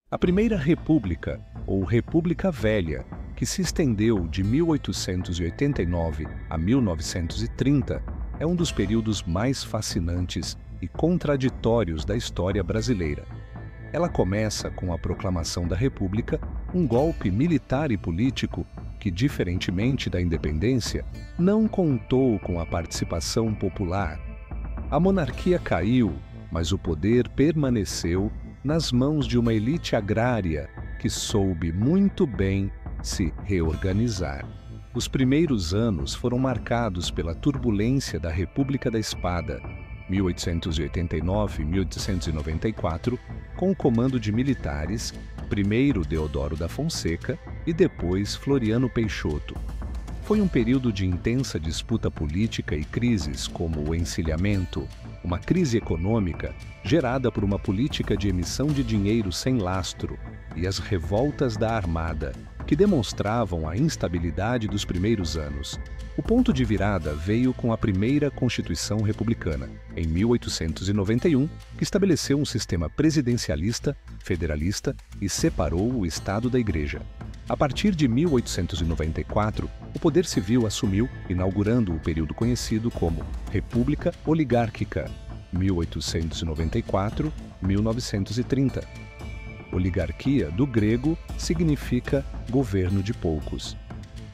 A Primeira República, ou República Velha, que se estendeu de 1889 a 1930, é um dos períodos mais fascinantes e contraditórios da história brasileira. Ela começa com a proclamação da República, um golpe militar e político que, diferentemente da independência, não contou com a participação popular. A monarquia caiu, mas o poder permaneceu nas mãos de uma elite agrária que soube muito bem se reorganizar. Os primeiros anos foram marcados pela turbulência da República da Espada, 1889-1894, com o comando de militares, primeiro Deodoro da Fonseca e depois Floriano Peixoto. Foi um período de intensa disputa política e crises como o encilhamento, uma crise econômica gerada por uma política de emissão de dinheiro sem lastro, e as revoltas da Armada, que demonstravam a instabilidade dos primeiros anos. O ponto de virada veio com a primeira Constituição Republicana, em 1891, que estabeleceu um sistema presidencialista, federalista e separou o Estado da Igreja. A partir de 1894, o poder civil assumiu, inaugurando o período conhecido como República Oligárquica, 1894-1930. Oligarquia, do grego, significa governo de poucos.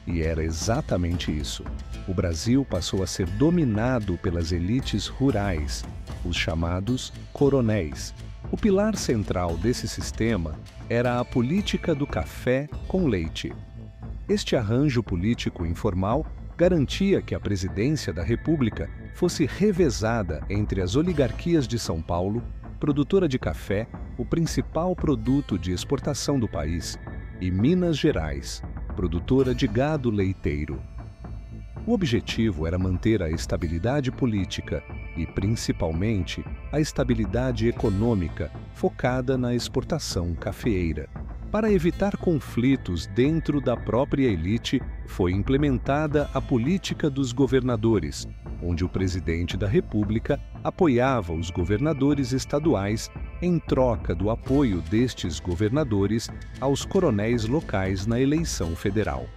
E era exatamente isso. O Brasil passou a ser dominado pelas elites rurais, os chamados coronéis. O pilar central desse sistema era a política do café com leite. Este arranjo político informal garantia que a presidência da República fosse revezada entre as oligarquias de São Paulo, produtora de café, o principal produto de exportação do país, e Minas Gerais, produtora de gado leiteiro. O objetivo era manter a estabilidade política e, principalmente, a estabilidade econômica focada na exportação cafeeira. Para evitar conflitos dentro da própria elite, foi implementada a política dos governadores, onde o presidente da República apoiava os governadores estaduais em troca do apoio destes governadores aos coronéis locais na eleição federal.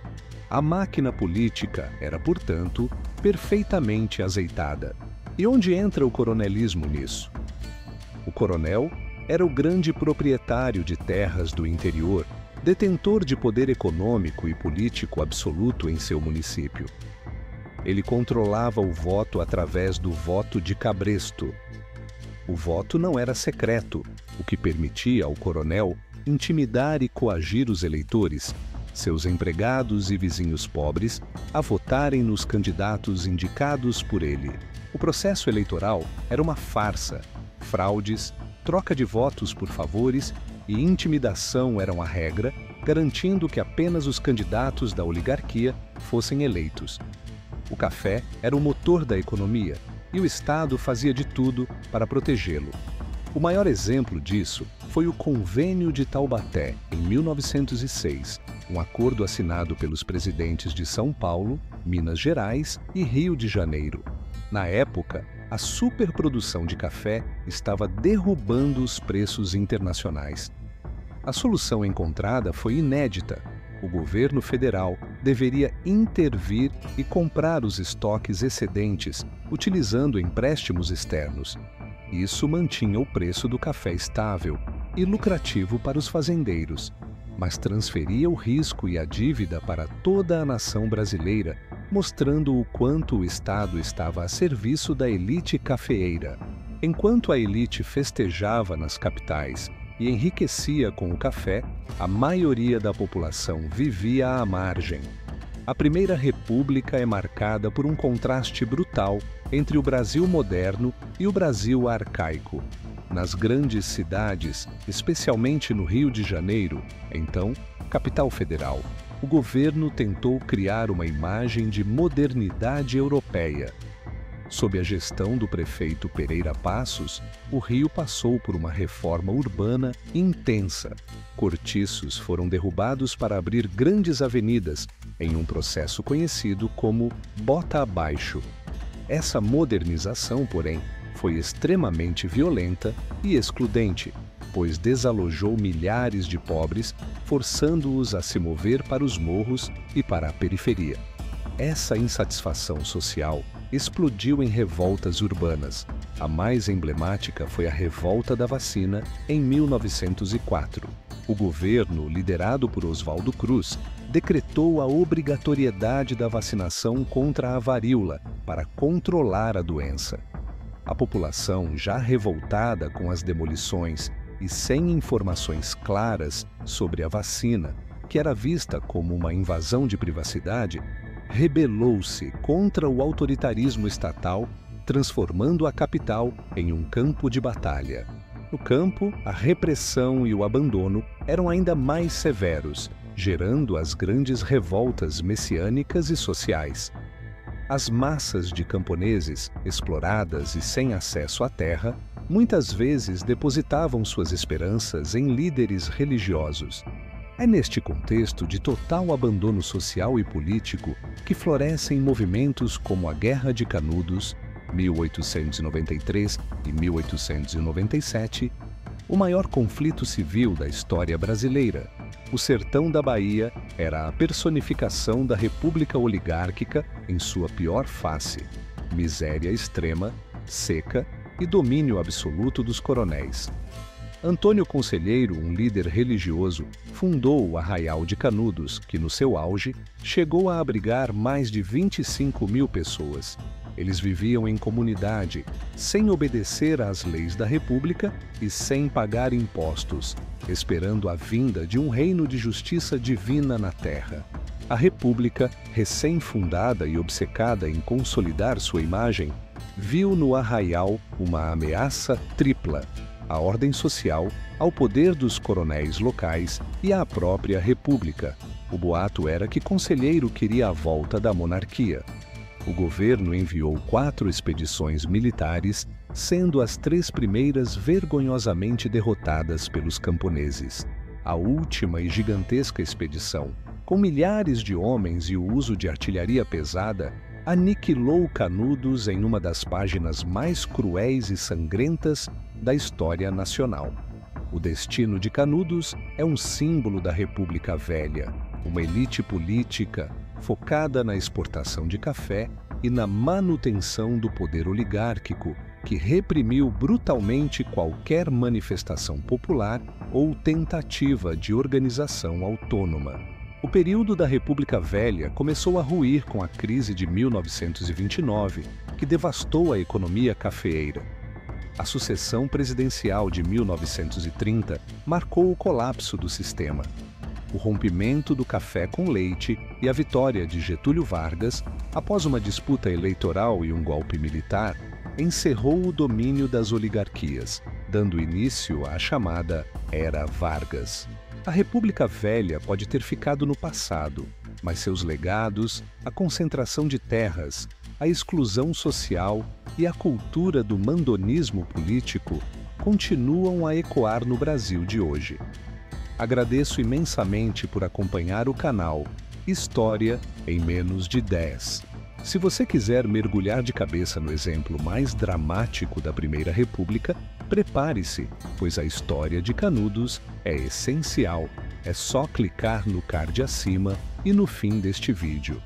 A máquina política era, portanto, perfeitamente azeitada. E onde entra o coronelismo nisso? O coronel era o grande proprietário de terras do interior, detentor de poder econômico e político absoluto em seu município. Ele controlava o voto através do voto de cabresto. O voto não era secreto, o que permitia ao coronel intimidar e coagir os eleitores, seus empregados e vizinhos pobres, a votarem nos candidatos indicados por ele. O processo eleitoral era uma farsa. Fraudes, troca de votos por favores e intimidação eram a regra, garantindo que apenas os candidatos da oligarquia fossem eleitos. O café era o motor da economia e o Estado fazia de tudo para protegê-lo. O maior exemplo disso foi o Convênio de Taubaté, em 1906, um acordo assinado pelos presidentes de São Paulo, Minas Gerais e Rio de Janeiro. Na época, a superprodução de café estava derrubando os preços internacionais. A solução encontrada foi inédita. O governo federal deveria intervir e comprar os estoques excedentes, utilizando empréstimos externos. Isso mantinha o preço do café estável e lucrativo para os fazendeiros, mas transferia o risco e a dívida para toda a nação brasileira, mostrando o quanto o Estado estava a serviço da elite cafeeira. Enquanto a elite festejava nas capitais e enriquecia com o café, a maioria da população vivia à margem. A Primeira República é marcada por um contraste brutal entre o Brasil moderno e o Brasil arcaico. Nas grandes cidades, especialmente no Rio de Janeiro, então capital federal, o governo tentou criar uma imagem de modernidade europeia. Sob a gestão do prefeito Pereira Passos, o Rio passou por uma reforma urbana intensa. Cortiços foram derrubados para abrir grandes avenidas, em um processo conhecido como Bota Abaixo. Essa modernização, porém, foi extremamente violenta e excludente. pois desalojou milhares de pobres, forçando-os a se mover para os morros e para a periferia. Essa insatisfação social explodiu em revoltas urbanas. A mais emblemática foi a Revolta da Vacina, em 1904. O governo, liderado por Oswaldo Cruz, decretou a obrigatoriedade da vacinação contra a varíola para controlar a doença. A população, já revoltada com as demolições e sem informações claras sobre a vacina, que era vista como uma invasão de privacidade, rebelou-se contra o autoritarismo estatal, transformando a capital em um campo de batalha. No campo, a repressão e o abandono eram ainda mais severos, gerando as grandes revoltas messiânicas e sociais. As massas de camponeses, exploradas e sem acesso à terra, muitas vezes depositavam suas esperanças em líderes religiosos. É neste contexto de total abandono social e político que florescem movimentos como a Guerra de Canudos, 1893 e 1897, o maior conflito civil da história brasileira. O sertão da Bahia era a personificação da república oligárquica em sua pior face: miséria extrema, seca e domínio absoluto dos coronéis. Antônio Conselheiro, um líder religioso, fundou o Arraial de Canudos, que no seu auge chegou a abrigar mais de 25 mil pessoas. Eles viviam em comunidade, sem obedecer às leis da República e sem pagar impostos, esperando a vinda de um reino de justiça divina na terra. A República, recém-fundada e obcecada em consolidar sua imagem, viu no Arraial uma ameaça tripla: à ordem social, ao poder dos coronéis locais e à própria República. O boato era que Conselheiro queria a volta da monarquia. O governo enviou 4 expedições militares, sendo as 3 primeiras vergonhosamente derrotadas pelos camponeses. A última e gigantesca expedição, com milhares de homens e o uso de artilharia pesada, aniquilou Canudos em uma das páginas mais cruéis e sangrentas da história nacional. O destino de Canudos é um símbolo da República Velha, uma elite política focada na exportação de café e na manutenção do poder oligárquico, que reprimiu brutalmente qualquer manifestação popular ou tentativa de organização autônoma. O período da República Velha começou a ruir com a crise de 1929, que devastou a economia cafeeira. A sucessão presidencial de 1930 marcou o colapso do sistema. O rompimento do café com leite e a vitória de Getúlio Vargas, após uma disputa eleitoral e um golpe militar, encerrou o domínio das oligarquias, dando início à chamada Era Vargas. A República Velha pode ter ficado no passado, mas seus legados, a concentração de terras, a exclusão social e a cultura do mandonismo político continuam a ecoar no Brasil de hoje. Agradeço imensamente por acompanhar o canal História em Menos de 10. Se você quiser mergulhar de cabeça no exemplo mais dramático da Primeira República, prepare-se, pois a história de Canudos é essencial. É só clicar no card acima e no fim deste vídeo.